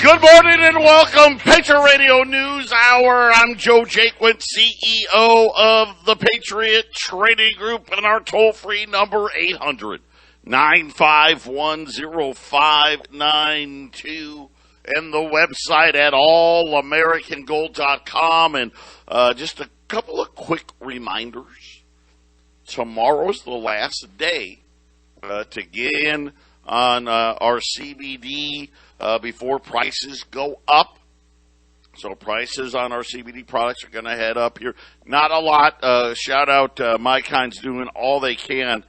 Good morning and welcome, Patriot Radio News Hour. I'm Joe Jaquint, CEO of the Patriot Trading Group, and our toll-free number, 800-951-0592, and the website at allamericangold.com. And just a couple of quick reminders. Tomorrow's the last day to get in on our CBD before prices go up. So prices on our CBD products are going to head up here. Not a lot. Shout out My Kind's doing all they can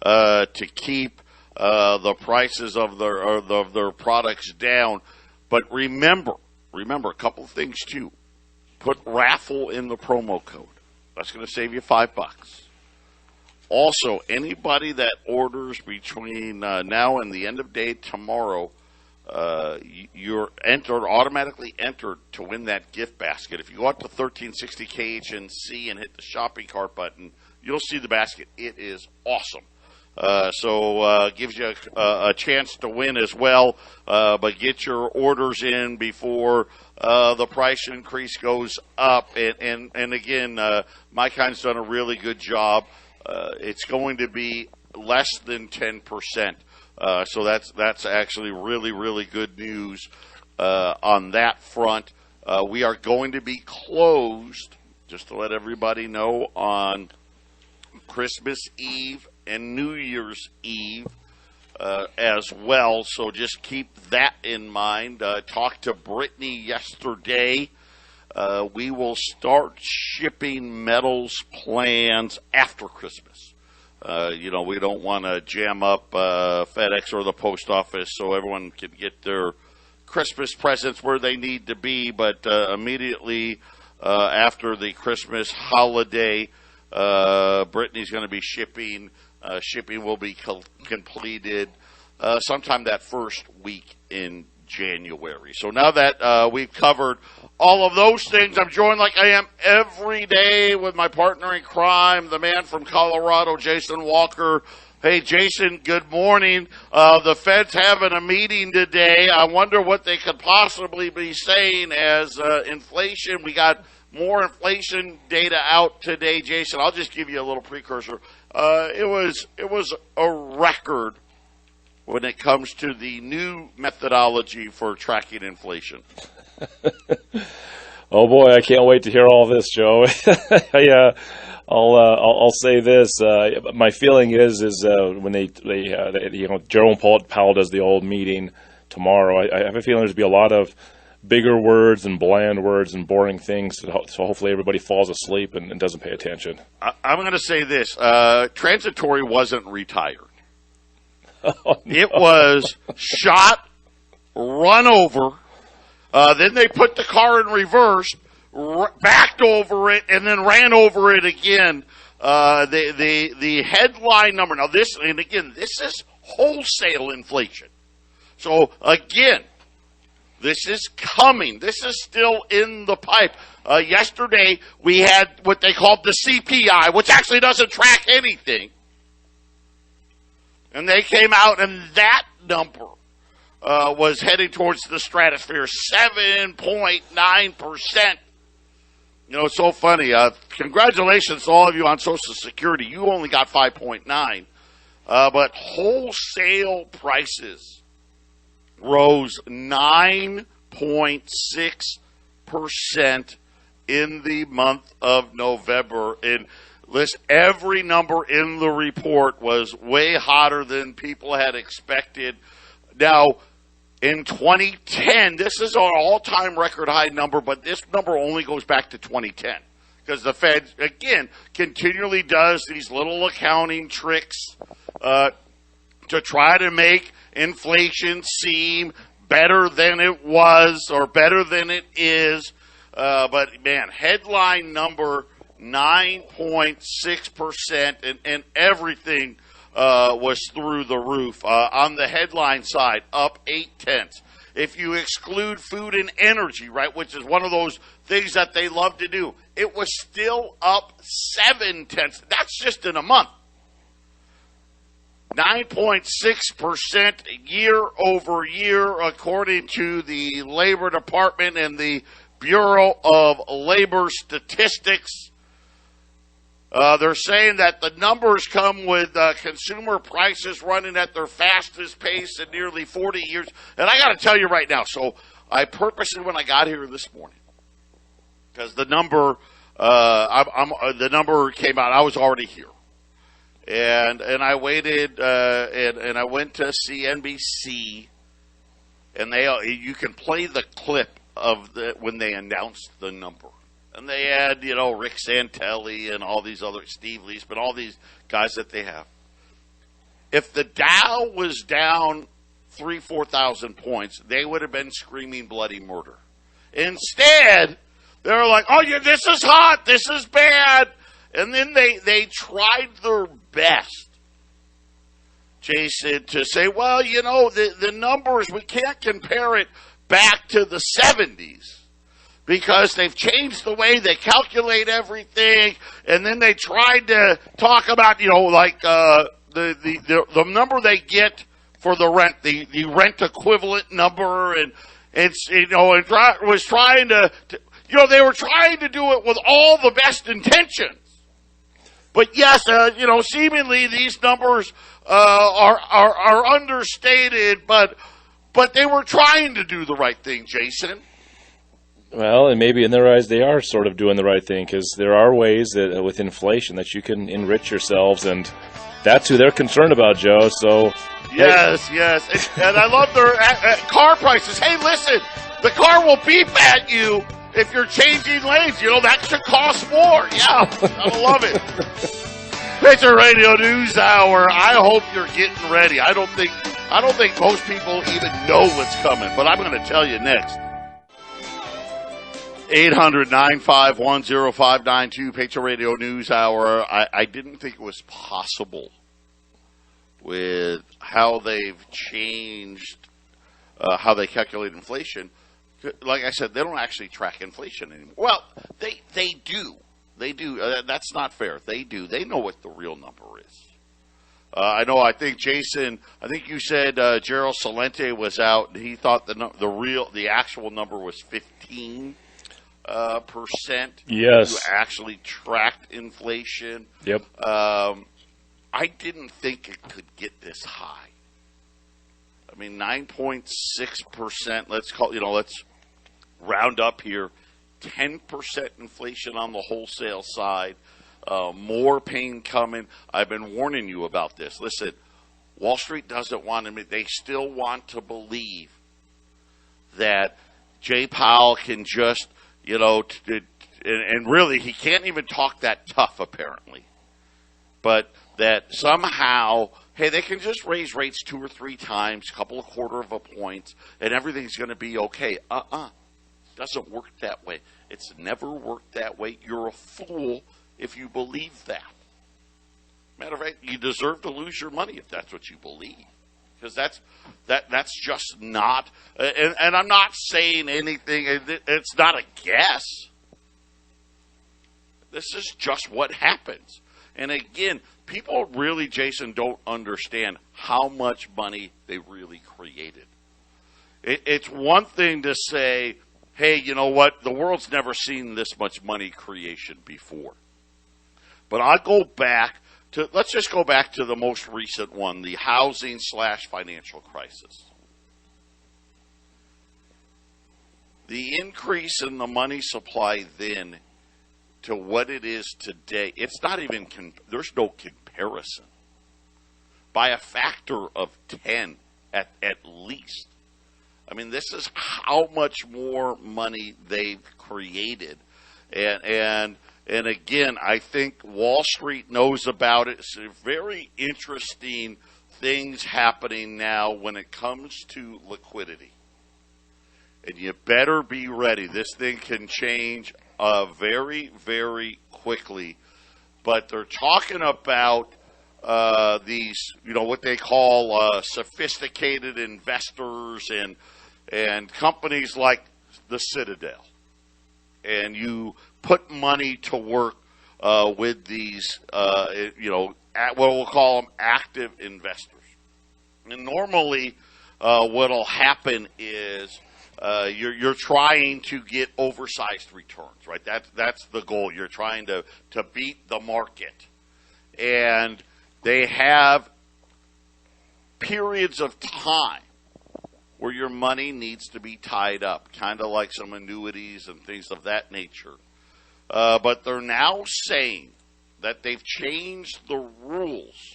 to keep the prices of their products down. But remember a couple of things too. Put raffle in the promo code. That's going to save you $5. Also, anybody that orders between now and the end of day tomorrow, you're automatically entered to win that gift basket. If you go out to 1360 KHNC and hit the shopping cart button, you'll see the basket. It is awesome. So gives you a chance to win as well. But get your orders in before the price increase goes up. And again, My Kind's done a really good job. It's going to be less than 10%. So that's actually really, really good news on that front. We are going to be closed, just to let everybody know, on Christmas Eve and New Year's Eve as well. So just keep that in mind. Talked to Brittany yesterday. We will start shipping metals plans after Christmas. We don't want to jam up FedEx or the post office so everyone can get their Christmas presents where they need to be. But immediately after the Christmas holiday, Brittany's going to be shipping. Shipping will be completed sometime that first week in January. So now that we've covered all of those things, I'm joined like I am every day with my partner in crime, the man from Colorado, Jason Walker. Hey, Jason, good morning. The Fed's having a meeting today. I wonder what they could possibly be saying as inflation. We got more inflation data out today, Jason. I'll just give you a little precursor. It was a record when it comes to the new methodology for tracking inflation. Oh boy, I can't wait to hear all this, Joe. I'll say this. My feeling is when they Jerome Powell does the old meeting tomorrow, I have a feeling there's going to be a lot of bigger words and bland words and boring things, so hopefully everybody falls asleep and doesn't pay attention. I'm going to say this. Transitory wasn't retired. Oh, no. It was shot, run over, then they put the car in reverse, backed over it, and then ran over it again. The headline number, now this is wholesale inflation. So again, this is coming. This is still in the pipe. Yesterday, we had what they called the CPI, which actually doesn't track anything. And they came out, and that number was heading towards the stratosphere, 7.9%. It's so funny. Congratulations to all of you on Social Security. You only got 5.9. But wholesale prices rose 9.6% in the month of November. And listen, every number in the report was way hotter than people had expected. Now, in 2010, this is our all-time record high number, but this number only goes back to 2010 because the Fed, again, continually does these little accounting tricks to try to make inflation seem better than it was or better than it is. But, man, headline number 9.6%, and everything was through the roof. On the headline side, up 0.8. If you exclude food and energy, right, which is one of those things that they love to do, it was still up 0.7. That's just in a month. 9.6% year over year, according to the Labor Department and the Bureau of Labor Statistics. They're saying that the numbers come with consumer prices running at their fastest pace in nearly 40 years. And I got to tell you right now, so I purposely, when I got here this morning, because the number the number came out, I was already here. And I waited, and I went to CNBC, and you can play the clip of when they announced the number. And they had, Rick Santelli and all these other, Steve Leisman, all these guys that they have. If the Dow was down 4,000 points, they would have been screaming bloody murder. Instead, they were like, oh, yeah, this is hot, this is bad. And then they tried their best, Jason, to say, well, the numbers, we can't compare it back to the 70s. Because they've changed the way they calculate everything, and then they tried to talk about, the number they get for the rent, the rent equivalent number, and was trying to they were trying to do it with all the best intentions. But yes, seemingly these numbers are understated, but they were trying to do the right thing, Jason. Well, and maybe in their eyes they are sort of doing the right thing, because there are ways that with inflation that you can enrich yourselves, and that's who they're concerned about, Joe. So yes, and I love their car prices. Hey, listen, the car will beep at you if you're changing lanes. That should cost more. Yeah, I love it. Patriot Radio News Hour. I hope you're getting ready. I don't think most people even know what's coming, but I'm going to tell you next. 800-951-0592, Patriot Radio News Hour. I didn't think it was possible with how they've changed how they calculate inflation. Like I said, they don't actually track inflation anymore. Well, they do. They do. That's not fair. They do. They know what the real number is. I think Jason, you said Gerald Celente was out. He thought the actual number was 15%. Yes. Who actually tracked inflation. Yep. I didn't think it could get this high. I mean, 9.6%. Let's round up here. 10% inflation on the wholesale side. More pain coming. I've been warning you about this. Listen, Wall Street doesn't want to. They still want to believe that Jay Powell can just. And really, he can't even talk that tough, apparently. But that somehow, hey, they can just raise rates 2 or 3 times, a couple of quarter of a point, and everything's going to be okay. Doesn't work that way. It's never worked that way. You're a fool if you believe that. Matter of fact, you deserve to lose your money if that's what you believe. Because that's just not, and I'm not saying anything. It's not a guess. This is just what happens. And again, people really, Jason, don't understand how much money they really created. It's one thing to say, hey, you know what? The world's never seen this much money creation before. But I'll go back. Let's just go back to the most recent one, the housing/financial crisis. The increase in the money supply then to what it is today, it's not even, there's no comparison. By a factor of 10 at least. I mean, this is how much more money they've created. And again, I think Wall Street knows about it. It's very interesting things happening now when it comes to liquidity. And you better be ready. This thing can change very, very quickly. But they're talking about these, what they call sophisticated investors and companies like the Citadel. And you put money to work with these, what we'll call them active investors. And normally, what'll happen is you're trying to get oversized returns, right? That's the goal. You're trying to beat the market, and they have periods of time where your money needs to be tied up, kind of like some annuities and things of that nature. But they're now saying that they've changed the rules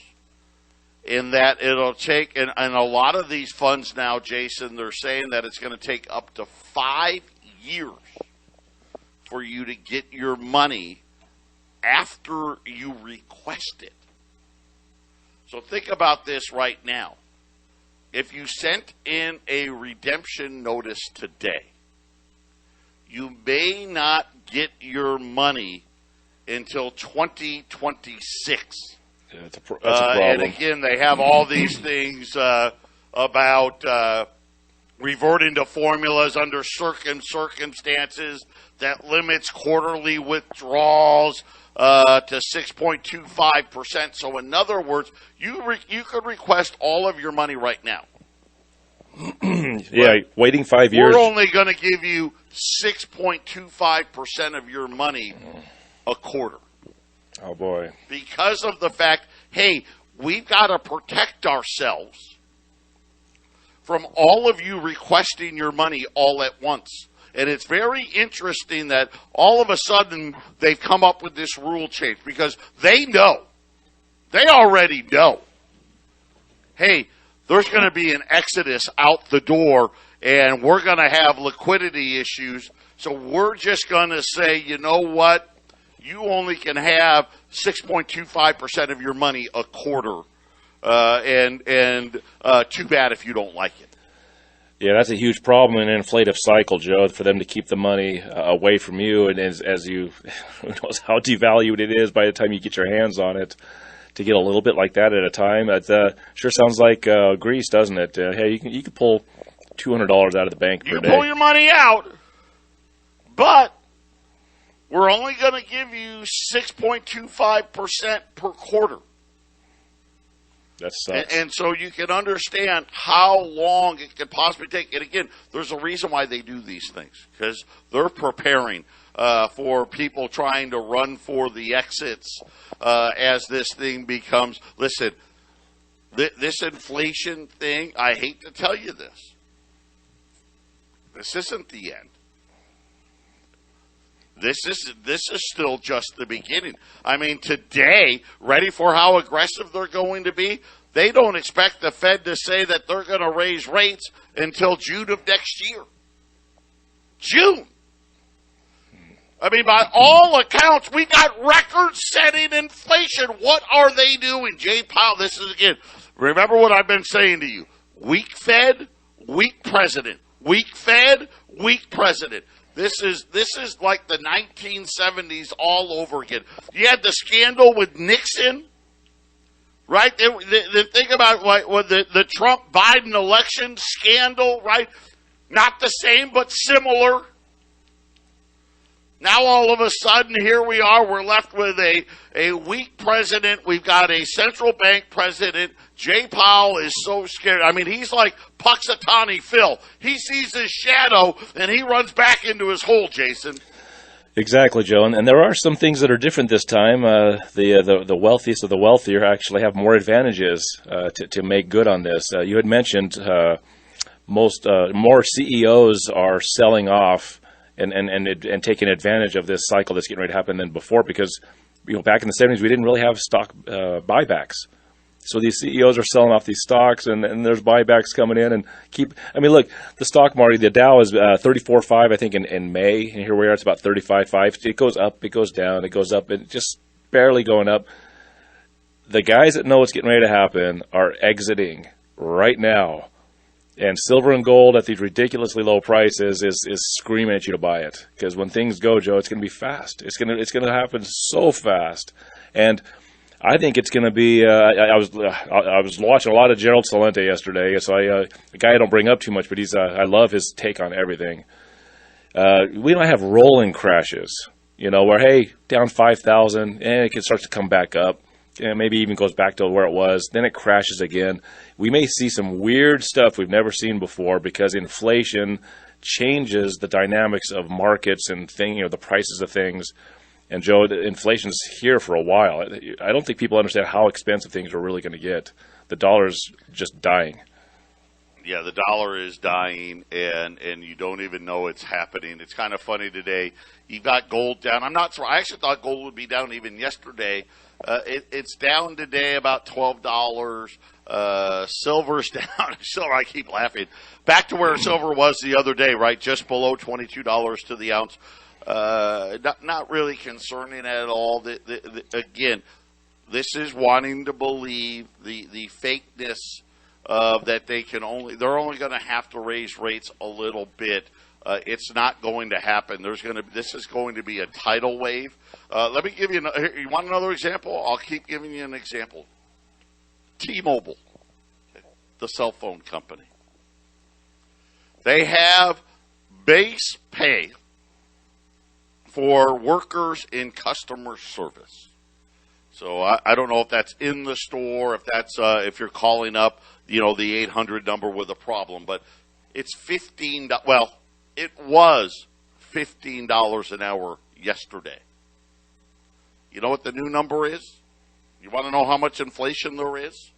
in that it'll take, and a lot of these funds now, Jason, they're saying that it's going to take up to 5 years for you to get your money after you request it. So think about this right now. If you sent in a redemption notice today, you may not get your money until 2026. Yeah, that's a problem. And again, they have all these things about reverting to formulas under certain circumstances that limits quarterly withdrawals to 6.25%. So in other words, you could request all of your money right now. Yeah, waiting 5 years. We're only going to give you 6.25% of your money a quarter. Oh, boy. Because of the fact, hey, we've got to protect ourselves from all of you requesting your money all at once. And it's very interesting that all of a sudden they've come up with this rule change because they know, they already know, hey, there's going to be an exodus out the door and we're going to have liquidity issues. So we're just going to say, you know what? You only can have 6.25% of your money a quarter, and too bad if you don't like it. Yeah, that's a huge problem in an inflative cycle, Joe, for them to keep the money away from you. And as you, who knows how devalued it is by the time you get your hands on it, to get a little bit like that at a time. It sure sounds like Greece, doesn't it? Hey, you can pull $200 out of the bank per day. You can pull your money out, but we're only going to give you 6.25% per quarter. That sucks. And so you can understand how long it could possibly take. And again, there's a reason why they do these things, because they're preparing for people trying to run for the exits as this thing becomes. Listen, this inflation thing, I hate to tell you this. This isn't the end. This is still just the beginning. I mean, today, ready for how aggressive they're going to be? They don't expect the Fed to say that they're going to raise rates until June of next year. June. I mean, by all accounts, we got record-setting inflation. What are they doing? Jay Powell, this is again, remember what I've been saying to you. Weak Fed, weak president. Weak Fed, weak president. This is like the 1970s all over again. You had the scandal with Nixon, right? Think about the Trump-Biden election scandal, right? Not the same, but similar. Now all of a sudden, here we are. We're left with a weak president. We've got a central bank president. Jay Powell is so scared. I mean, he's like Puxatawny Phil. He sees his shadow, and he runs back into his hole, Jason. Exactly, Joe. And there are some things that are different this time. The wealthiest of the wealthier actually have more advantages to make good on this. You had mentioned more CEOs are selling off and taking advantage of this cycle that's getting ready to happen than before, because back in the 70s we didn't really have stock buybacks. So these CEOs are selling off these stocks, and there's buybacks coming in and look, the stock market, the Dow is 34.5, I think, in May, and here we are, it's about 35.5. It goes up, it goes down, it goes up, and just barely going up. The guys that know what's getting ready to happen are exiting right now. And silver and gold at these ridiculously low prices is screaming at you to buy it. Because when things go, Joe, it's going to be fast. It's going to happen so fast. And I think it's going to be. I was watching a lot of Gerald Celente yesterday. So a guy I don't bring up too much, but I love his take on everything. We don't have rolling crashes, where hey, down 5,000, and it can start to come back up. maybe even goes back to where it was. Then it crashes again. We may see some weird stuff we've never seen before because inflation changes the dynamics of markets and the prices of things. And Joe, inflation's here for a while. I don't think people understand how expensive things are really going to get. The dollar's just dying. Yeah, the dollar is dying, and you don't even know it's happening. It's kind of funny today. You've got gold down. I'm not sure. I actually thought gold would be down even yesterday. It's down today about $12. Silver's down. Silver, I keep laughing. Back to where silver was the other day, right? Just below $22 to the ounce. Not really concerning at all. Again, this is wanting to believe the fakeness of that they're only going to have to raise rates a little bit. It's not going to happen. This is going to be a tidal wave. Let me give you. You want another example? I'll keep giving you an example. T-Mobile, the cell phone company. They have base pay for workers in customer service. So I don't know if that's in the store, if that's if you're calling up, the 800 number with a problem, but it's $15. Well, it was $15 an hour yesterday. You know what the new number is? You want to know how much inflation there is?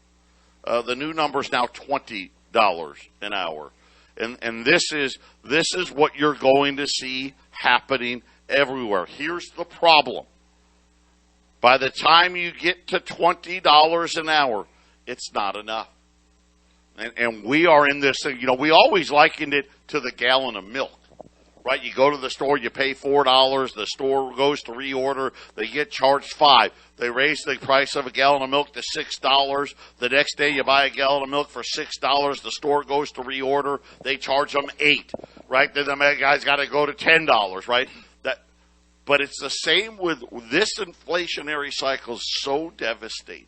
The new number is now $20 an hour, and this is what you're going to see happening everywhere. Here's the problem. By the time you get to $20 an hour, it's not enough. And we are in this thing. We always likened it to the gallon of milk, right? You go to the store, you pay $4. The store goes to reorder. They get charged $5. They raise the price of a gallon of milk to $6. The next day you buy a gallon of milk for $6. The store goes to reorder. They charge them $8, right? Then the guy's got to go to $10, right? But it's the same with this inflationary cycle is so devastating.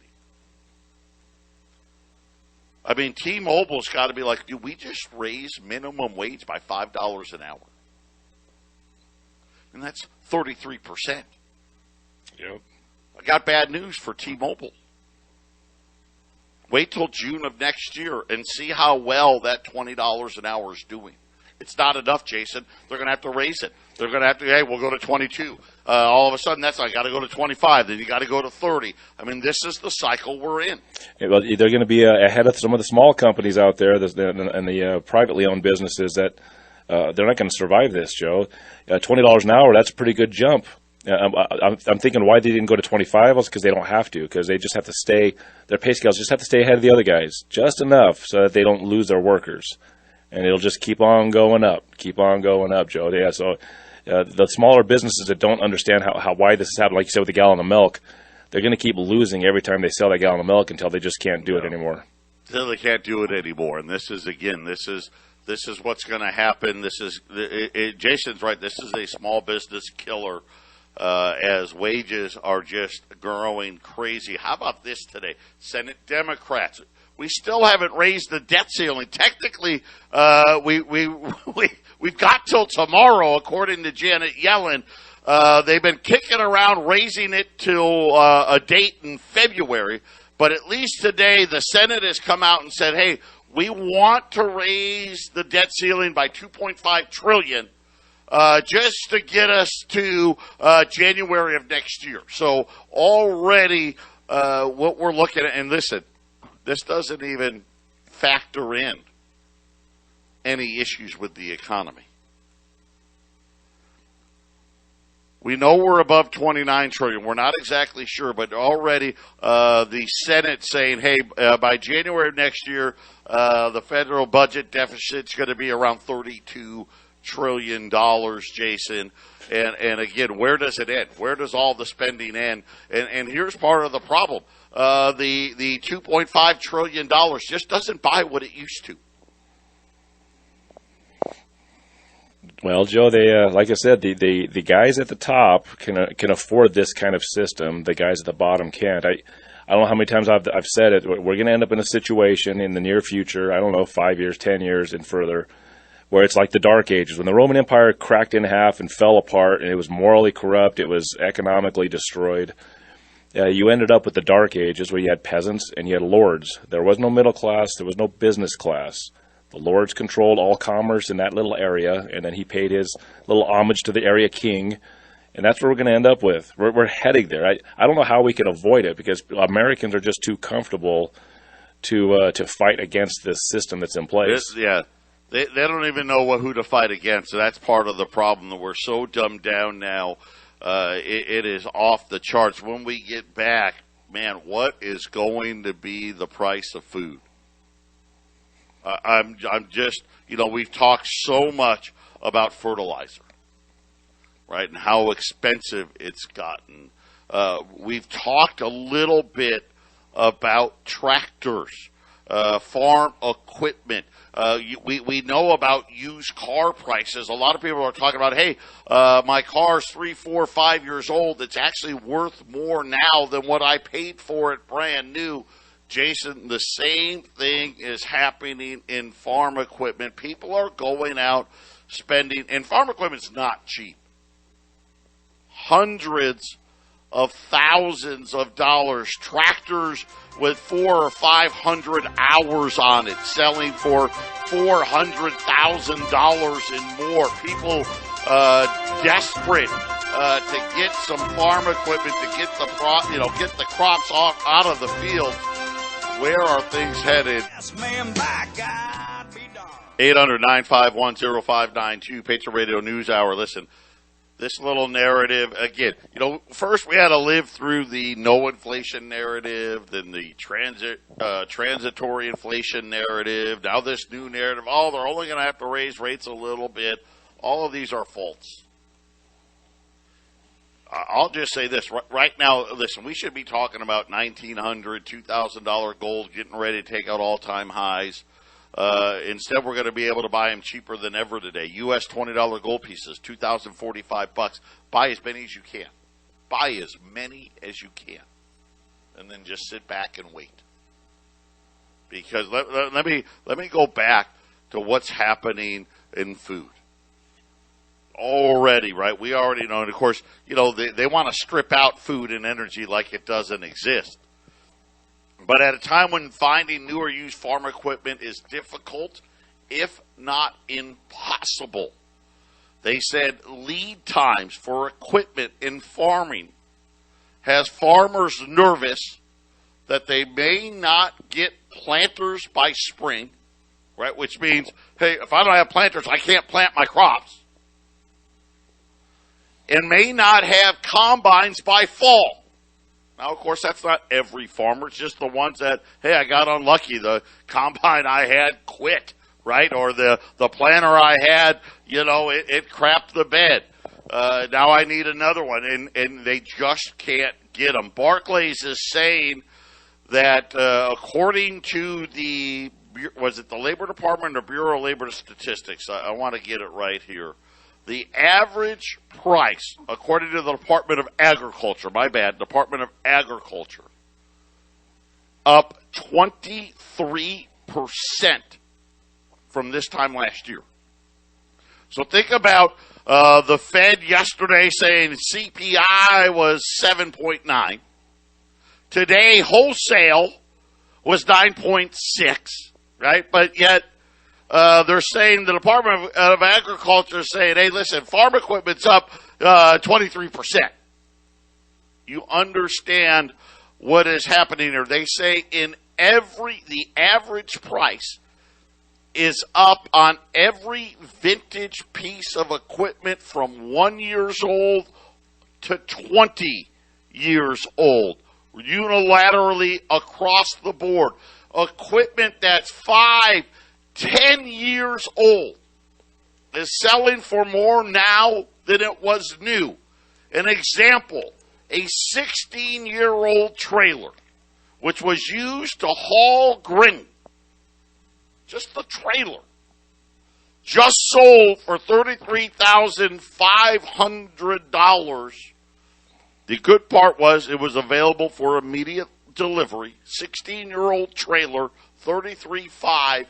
I mean, T-Mobile's got to be like, do we just raise minimum wage by $5 an hour? And that's 33%. Yep. I got bad news for T-Mobile. Wait till June of next year and see how well that $20 an hour is doing. It's not enough, Jason. They're going to have to raise it. They're going to have to, hey, we'll go to 22. All of a sudden, that's like, got to go to 25. Then you got to go to 30. I mean, this is the cycle we're in. Yeah, well, they're going to be ahead of some of the small companies out there and the privately owned businesses that they're not going to survive this, Joe. $20 an hour, that's a pretty good jump. I'm thinking why they didn't go to 25 was because they don't have to, because they just have to stay, their pay scales just have to stay ahead of the other guys, just enough so that they don't lose their workers. And it'll just keep on going up, Joe. Yeah, so the smaller businesses that don't understand why this is happening, like you said with the gallon of milk, they're going to keep losing every time they sell that gallon of milk until they just can't do it anymore. Until they can't do it anymore. And this is what's going to happen. Jason's right. This is a small business killer as wages are just growing crazy. How about this today? Senate Democrats. We still haven't raised the debt ceiling. Technically, we've got till tomorrow, according to Janet Yellen. They've been kicking around raising it till a date in February. But at least today, the Senate has come out and said, hey, we want to raise the debt ceiling by $2.5 trillion just to get us to January of next year. So already what we're looking at, and listen, this doesn't even factor in any issues with the economy. We know we're above $29 trillion. We're not exactly sure, but already the Senate saying, hey, by January of next year, the federal budget deficit's going to be around $32 trillion, Jason. And again, where does it end? Where does all the spending end? And here's part of the problem. The $2.5 trillion just doesn't buy what it used to. Well, Joe, they like I said, the guys at the top can afford this kind of system. The guys at the bottom can't. I don't know how many times I've said it. We're going to end up in a situation in the near future. I don't know, 5 years, 10 years, and further, where it's like the Dark Ages, when the Roman Empire cracked in half and fell apart, and it was morally corrupt. It was economically destroyed. you ended up with the Dark Ages where you had peasants and you had lords. There was no middle class. There was no business class. The lords controlled all commerce in that little area, and then he paid his little homage to the area king, and that's what we're going to end up with. We're heading there. I don't know how we can avoid it because Americans are just too comfortable to fight against this system that's in place. They don't even know who to fight against. So that's part of the problem, that we're so dumbed down now. It is off the charts. When we get back, man, what is going to be the price of food? I'm just, we've talked so much about fertilizer, right, and how expensive it's gotten. We've talked a little bit about tractors, farm equipment. We know about used car prices. A lot of people are talking about, hey, my car's 3, 4, 5 years old. It's actually worth more now than what I paid for it brand new. Jason, the same thing is happening in farm equipment. People are going out spending, and farm equipment's not cheap. Hundreds of thousands of dollars. Tractors with 400 or 500 hours on it, selling for $400,000 and more. People desperate to get some farm equipment to get the crops out of the field. Where are things headed? 800-951-0592, Patriot Radio News Hour. Listen, this little narrative, again, first we had to live through the no inflation narrative, then the transitory inflation narrative, now this new narrative, they're only going to have to raise rates a little bit. All of these are false. I'll just say this. Right now, listen, we should be talking about $1,900, $2,000 gold, getting ready to take out all-time highs. Instead, we're going to be able to buy them cheaper than ever today. U.S. $20 gold pieces, $2,045. Buy as many as you can. Buy as many as you can. And then just sit back and wait. Because let me go back to what's happening in food. Already, right? We already know. And, of course, they want to strip out food and energy like it doesn't exist. But at a time when finding new or used farm equipment is difficult, if not impossible, they said lead times for equipment in farming has farmers nervous that they may not get planters by spring, right? Which means, hey, if I don't have planters, I can't plant my crops. And may not have combines by fall. Now, of course, that's not every farmer. It's just the ones that, hey, I got unlucky. The combine I had quit, right? Or the planter I had, it crapped the bed. Now I need another one, and they just can't get them. Barclays is saying that according to the Labor Department or Bureau of Labor Statistics, I want to get it right here. The average price, according to the Department of Agriculture, Department of Agriculture, up 23% from this time last year. So think about the Fed yesterday saying CPI was 7.9. Today, wholesale was 9.6, right? But yet, they're saying, the Department of Agriculture is saying, hey, listen, farm equipment's up 23%. You understand what is happening here. They say the average price is up on every vintage piece of equipment from 1 year old to 20 years old, unilaterally across the board. Equipment that's 5, 10 years old is selling for more now than it was new. An example, a 16-year-old trailer, which was used to haul grain, just the trailer, just sold for $33,500. The good part was it was available for immediate delivery. 16-year-old trailer, $33,500.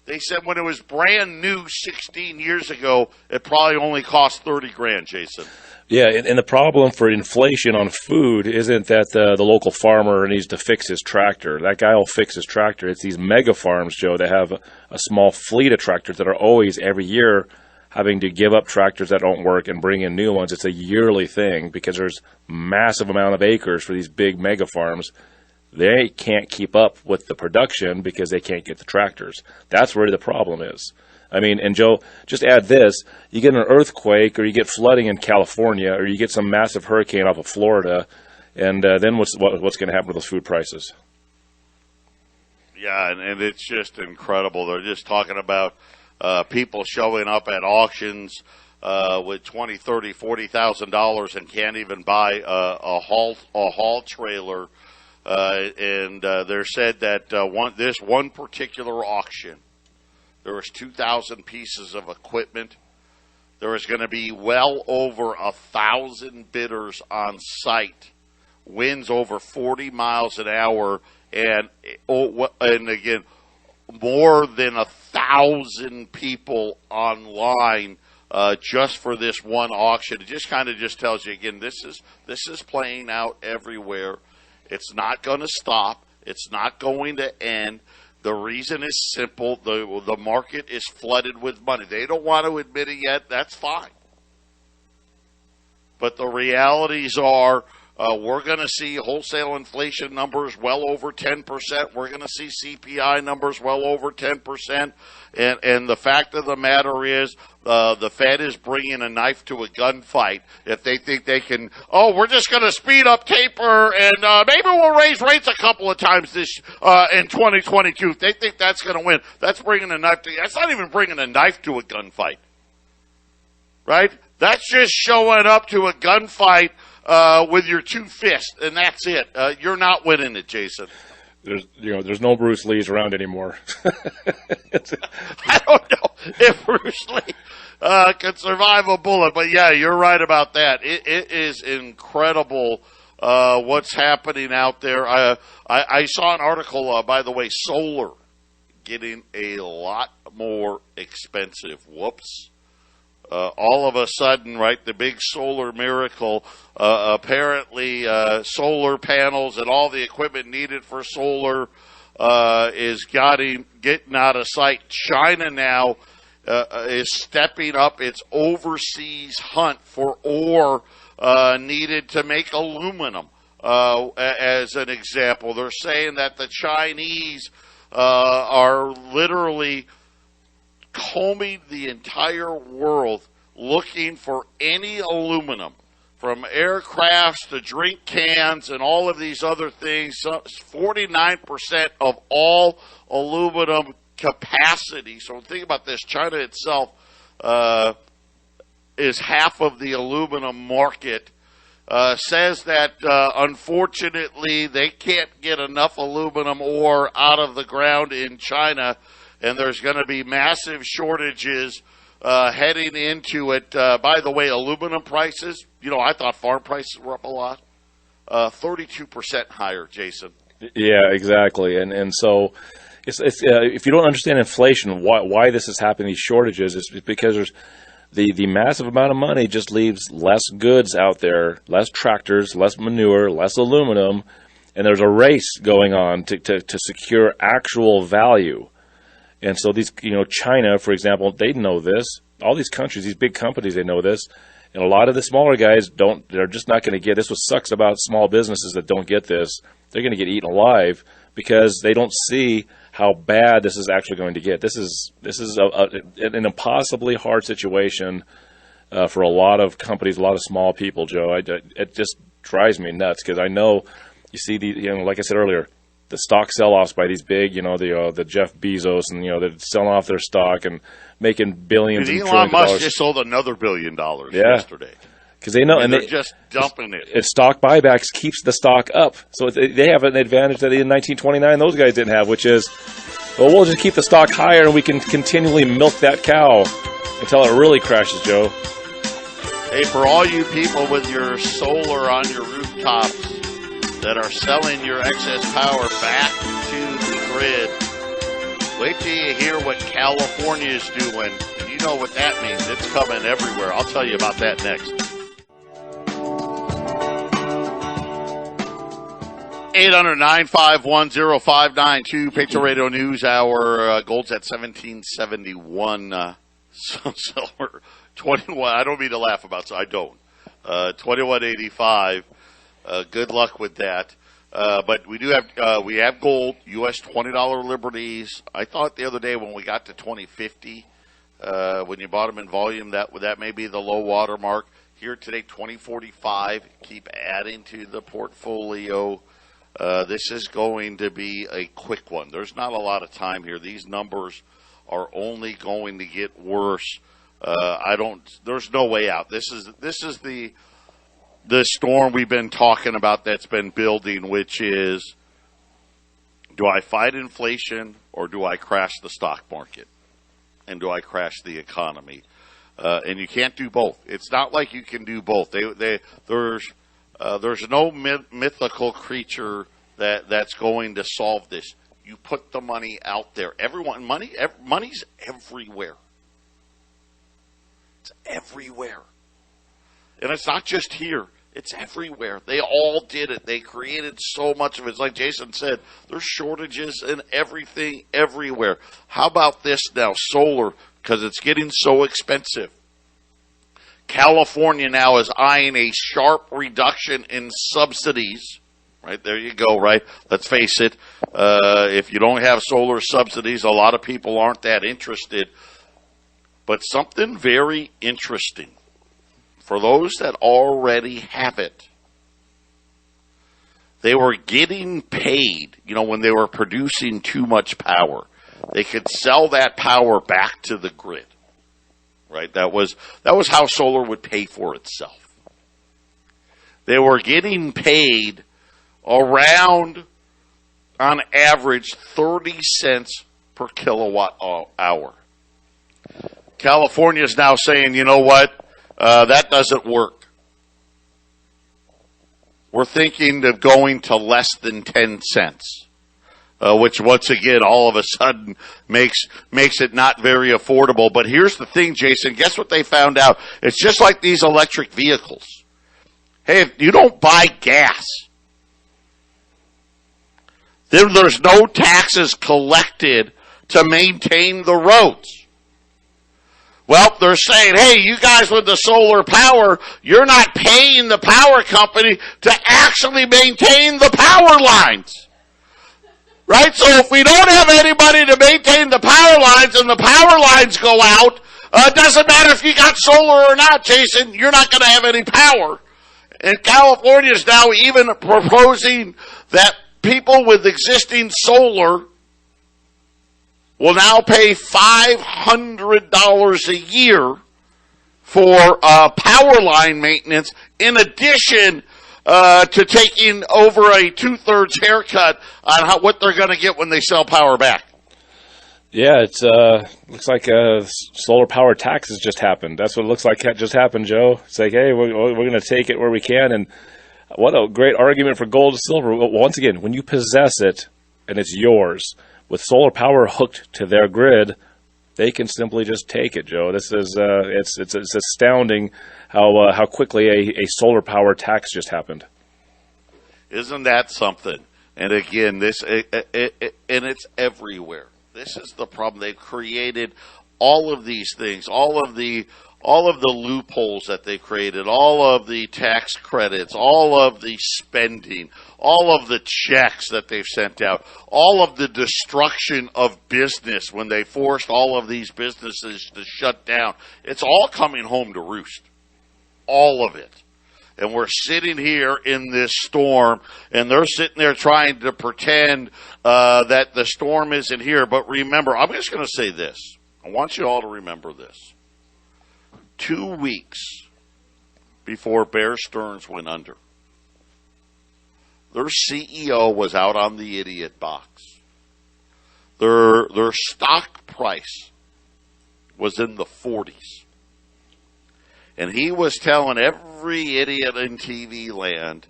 They said when it was brand new 16 years ago, it probably only cost $30,000, Jason. Yeah, and the problem for inflation on food isn't that the local farmer needs to fix his tractor. That guy will fix his tractor. It's these mega farms, Joe, that have a small fleet of tractors that are always, every year, having to give up tractors that don't work and bring in new ones. It's a yearly thing because there's massive amount of acres for these big mega farms. They can't keep up with the production because they can't get the tractors. That's where the problem is. I mean, and Joe, just add this, you get an earthquake or you get flooding in California or you get some massive hurricane off of Florida, and then what's going to happen with those food prices? Yeah, and it's just incredible. They're just talking about people showing up at auctions with $20,000, $30,000, $40,000 and can't even buy a haul trailer. And they're said that this one particular auction, there was 2,000 pieces of equipment. There was going to be well over 1,000 bidders on site. Winds over 40 miles an hour, and again, more than 1,000 people online just for this one auction. It just kind of just tells you again, this is playing out everywhere. It's not going to stop. It's not going to end. The reason is simple. The market is flooded with money. They don't want to admit it yet. That's fine. But the realities are we're going to see wholesale inflation numbers well over 10%. We're going to see CPI numbers well over 10%. And the fact of the matter is the Fed is bringing a knife to a gunfight if they think they can, we're just going to speed up taper and maybe we'll raise rates a couple of times in 2022. If they think that's going to win, that's not even bringing a knife to a gunfight. Right? That's just showing up to a gunfight with your two fists, and that's it. You're not winning it, Jason. There's no Bruce Lees around anymore. I don't know if Bruce Lee can survive a bullet, but yeah, you're right about that. It is incredible what's happening out there. I saw an article, by the way, solar getting a lot more expensive. Whoops. All of a sudden, right, the big solar miracle, apparently solar panels and all the equipment needed for solar is getting out of sight. China now is stepping up its overseas hunt for ore needed to make aluminum. As an example, they're saying that the Chinese are literally combing the entire world looking for any aluminum, from aircrafts to drink cans and all of these other things. 49% of all aluminum capacity. So think about this. China itself is half of the aluminum market. Says that unfortunately they can't get enough aluminum ore out of the ground in China, and there's going to be massive shortages heading into it. By the way, aluminum prices, I thought farm prices were up a lot. 32% higher, Jason. Yeah, exactly. And so it's if you don't understand inflation, why this is happening, these shortages, is because there's the massive amount of money just leaves less goods out there, less tractors, less manure, less aluminum, and there's a race going on to secure actual value. And so these, China, for example, they know this. All these countries, these big companies, they know this. And a lot of the smaller guys they're just not going to get this. What sucks about small businesses that don't get this, they're going to get eaten alive because they don't see how bad this is actually going to get. This is an impossibly hard situation for a lot of companies, a lot of small people, Joe. It just drives me nuts because I know you see like I said earlier, the stock sell-offs by these big, the Jeff Bezos, and they're selling off their stock and making billions. And Elon Musk just sold another $1 billion yesterday. Because they know, and they're just dumping it. If stock buybacks keeps the stock up, so they have an advantage that in 1929 those guys didn't have, which is, we'll just keep the stock higher and we can continually milk that cow until it really crashes, Joe. Hey, for all you people with your solar on your rooftops that are selling your excess power back to the grid, Wait till you hear what California is doing, and you know what that means. It's coming everywhere. I'll tell you about that next. 800-951-0592, Patriot Radio News Hour. Gold's at 1771. Silver 21. I don't mean to laugh about, so I don't. 21.85. Good luck with that. But we do have we have gold, U.S. $20 liberties. I thought the other day when we got to 2050, when you bought them in volume, that may be the low water mark. Here today, 2045. Keep adding to the portfolio. This is going to be a quick one. There's not a lot of time here. These numbers are only going to get worse. There's no way out. This is the storm we've been talking about that's been building, which is, do I fight inflation or do I crash the stock market? And do I crash the economy? And you can't do both. It's not like you can do both. There's no mythical creature that's going to solve this. You put the money out there. Money's everywhere. It's everywhere. And it's not just here. It's everywhere. They all did it. They created so much of it. It's like Jason said, there's shortages in everything everywhere. How about this now? Solar, because it's getting so expensive. California now is eyeing a sharp reduction in subsidies. Right, there you go, right? Let's face it. If you don't have solar subsidies, a lot of people aren't that interested. But something very interesting. For those that already have it, they were getting paid, when they were producing too much power. They could sell that power back to the grid. Right? That was how solar would pay for itself. They were getting paid around, on average, 30 cents per kilowatt hour. California is now saying, you know what? That doesn't work. We're thinking of going to less than 10 cents, which once again, all of a sudden makes it not very affordable. But here's the thing, Jason. Guess what they found out? It's just like these electric vehicles. Hey, if you don't buy gas, then there's no taxes collected to maintain the roads. Well, they're saying, hey, you guys with the solar power, you're not paying the power company to actually maintain the power lines. Right? So if we don't have anybody to maintain the power lines and the power lines go out, it doesn't matter if you got solar or not, Jason, you're not going to have any power. And California is now even proposing that people with existing solar will now pay $500 a year for power line maintenance, in addition to taking over a 2/3 haircut on what they're going to get when they sell power back. Yeah, it's looks like a solar power tax has just happened. That's what it looks like just happened, Joe. It's like, hey, we're going to take it where we can, and what a great argument for gold and silver. Once again, when you possess it and it's yours, with solar power hooked to their grid, they can simply just take it, Joe. This is it's astounding how quickly a solar power tax just happened. Isn't that something? And again, and it's everywhere. This is the problem. They've created all of these things, all of the loopholes that they've created, all of the tax credits, all of the spending, all of the checks that they've sent out, all of the destruction of business when they forced all of these businesses to shut down. It's all coming home to roost. All of it. And we're sitting here in this storm, and they're sitting there trying to pretend that the storm isn't here. But remember, I'm just going to say this. I want you all to remember this. 2 weeks before Bear Stearns went under, their CEO was out on the idiot box. Their stock price was in the 40s. And he was telling every idiot in TV land,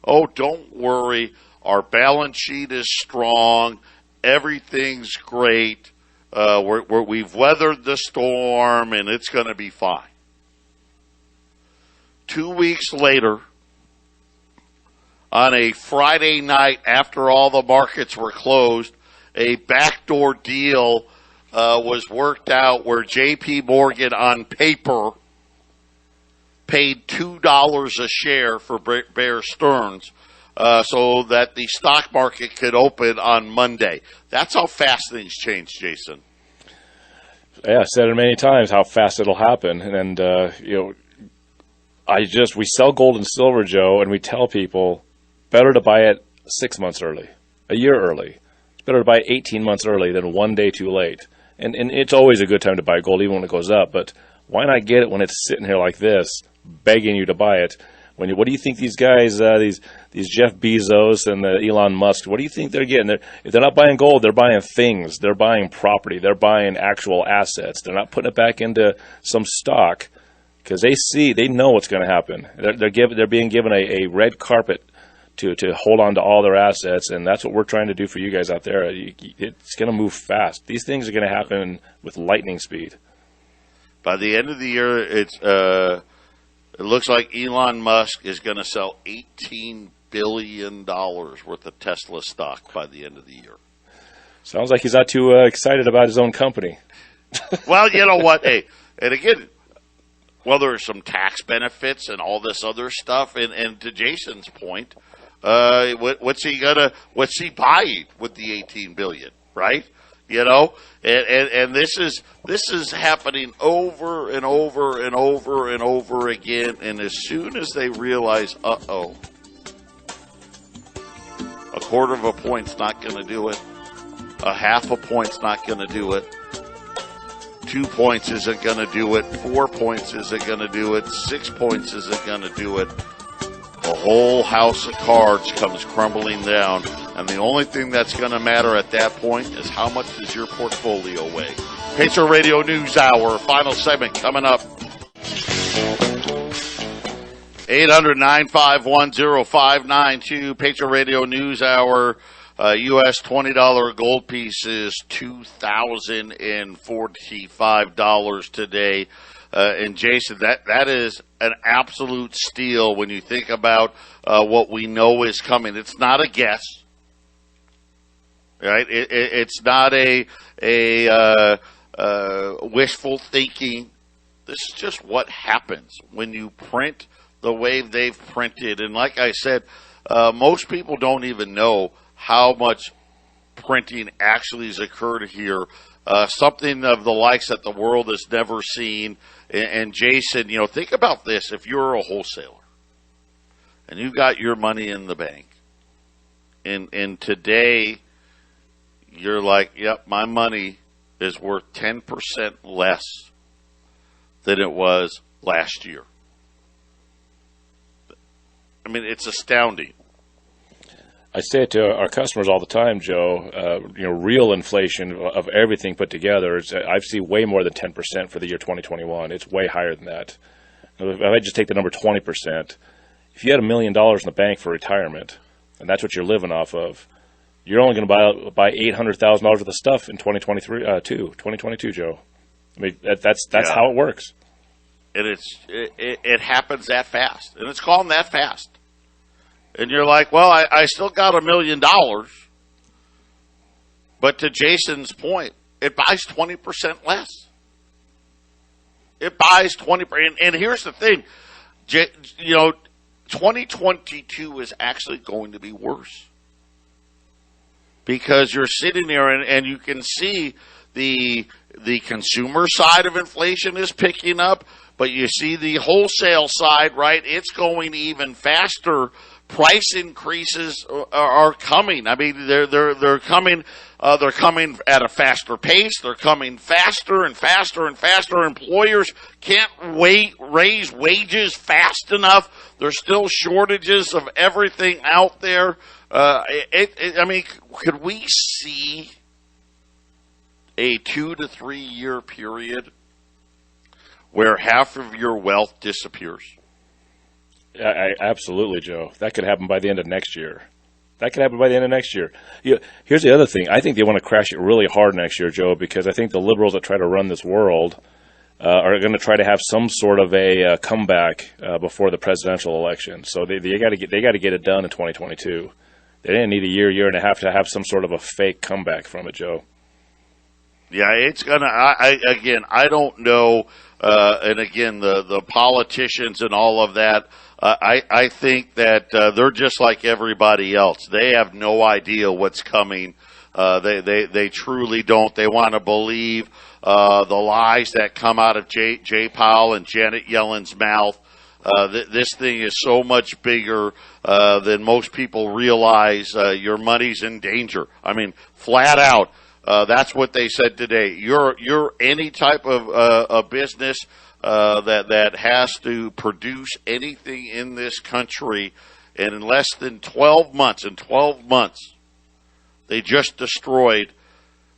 oh, don't worry, our balance sheet is strong, everything's great. We've weathered the storm, and it's going to be fine. 2 weeks later, on a Friday night after all the markets were closed, a backdoor deal was worked out where J.P. Morgan on paper paid $2 a share for Bear Stearns so that the stock market could open on Monday. That's how fast things change, Jason. Yeah, I've said it many times how fast it'll happen. And, we sell gold and silver, Joe, and we tell people better to buy it 6 months early, a year early. It's better to buy 18 months early than one day too late. And it's always a good time to buy gold, even when it goes up. But why not get it when it's sitting here like this, begging you to buy it? What do you think these guys, these Jeff Bezos and the Elon Musk, what do you think they're getting? If they're not buying gold, they're buying things. They're buying property. They're buying actual assets. They're not putting it back into some stock because they know what's going to happen. They're being given a red carpet to hold on to all their assets, and that's what we're trying to do for you guys out there. It's going to move fast. These things are going to happen with lightning speed. By the end of the year, it looks like Elon Musk is going to sell $18 billion worth of Tesla stock by the end of the year. Sounds like he's not too excited about his own company. Well, you know what? Hey, and again, there are some tax benefits and all this other stuff, and to Jason's point, what's he buying with the $18 billion, right? And this is happening over and over and over and over again. And as soon as they realize, a quarter of a point's not going to do it, a half a point's not going to do it, 2 points isn't going to do it, 4 points isn't going to do it, 6 points isn't going to do it, the whole house of cards comes crumbling down. And the only thing that's going to matter at that point is how much does your portfolio weigh. Patriot Radio News Hour, final segment coming up. 800-951-0592, Patriot Radio News Hour. U.S. $20 gold piece is $2,045 today. And Jason, that is an absolute steal when you think about what we know is coming. It's not a guess, right? It's not a wishful thinking. This is just what happens when you print the way they've printed. And like I said, most people don't even know how much printing actually has occurred here. Something of the likes that the world has never seen. And Jason, think about this. If you're a wholesaler and you've got your money in the bank, and today you're like, yep, my money is worth 10% less than it was last year. I mean, it's astounding. I say it to our customers all the time, Joe. Real inflation of everything put together, I see way more than 10% for the year 2021. It's way higher than that. If I just take the number 20%, if you had $1 million in the bank for retirement, and that's what you're living off of, you're only going to buy $800,000 worth of stuff in 2022, Joe. I mean, that's how it works. And it happens that fast, and it's gone that fast. And you're like, well, I still got $1 million. But to Jason's point, it buys 20% less. It buys 20%. And here's the thing, 2022 is actually going to be worse. Because you're sitting there and you can see the consumer side of inflation is picking up, but you see the wholesale side, right? It's going even faster. Price increases are coming. I mean, they're coming. They're coming at a faster pace. They're coming faster and faster and faster. Employers can't raise wages fast enough. There's still shortages of everything out there. I mean, could we see a 2 to 3 year period where half of your wealth disappears? Absolutely, Joe. That could happen by the end of next year. That could happen by the end of next year. Here's the other thing. I think they want to crash it really hard next year, Joe, because I think the liberals that try to run this world are going to try to have some sort of a comeback before the presidential election. So they got to get it done in 2022. They didn't need a year and a half to have some sort of a fake comeback from it, Joe. Yeah, it's gonna. I don't know. And again, the politicians and all of that. I think that they're just like everybody else. They have no idea what's coming. They truly don't. They want to believe the lies that come out of Jay Powell and Janet Yellen's mouth. This thing is so much bigger than most people realize. Your money's in danger. I mean, flat out. That's what they said today. You're any type of a business that has to produce anything in this country, and in less than 12 months, they just destroyed.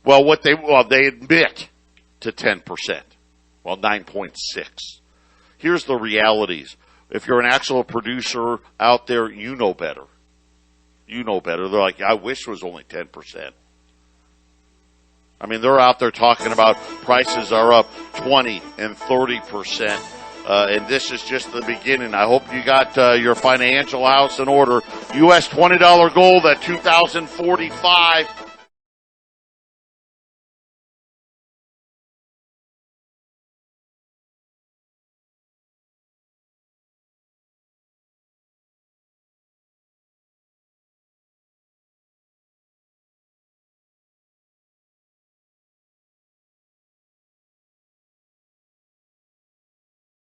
Well, they admit to 10%. Well, 9.6. Here's the realities. If you're an actual producer out there, you know better. You know better. They're like, I wish it was only 10%. I mean, they're out there talking about prices are up 20 and 30%. And this is just the beginning. I hope you got your financial house in order. U.S. $20 gold at $2,045.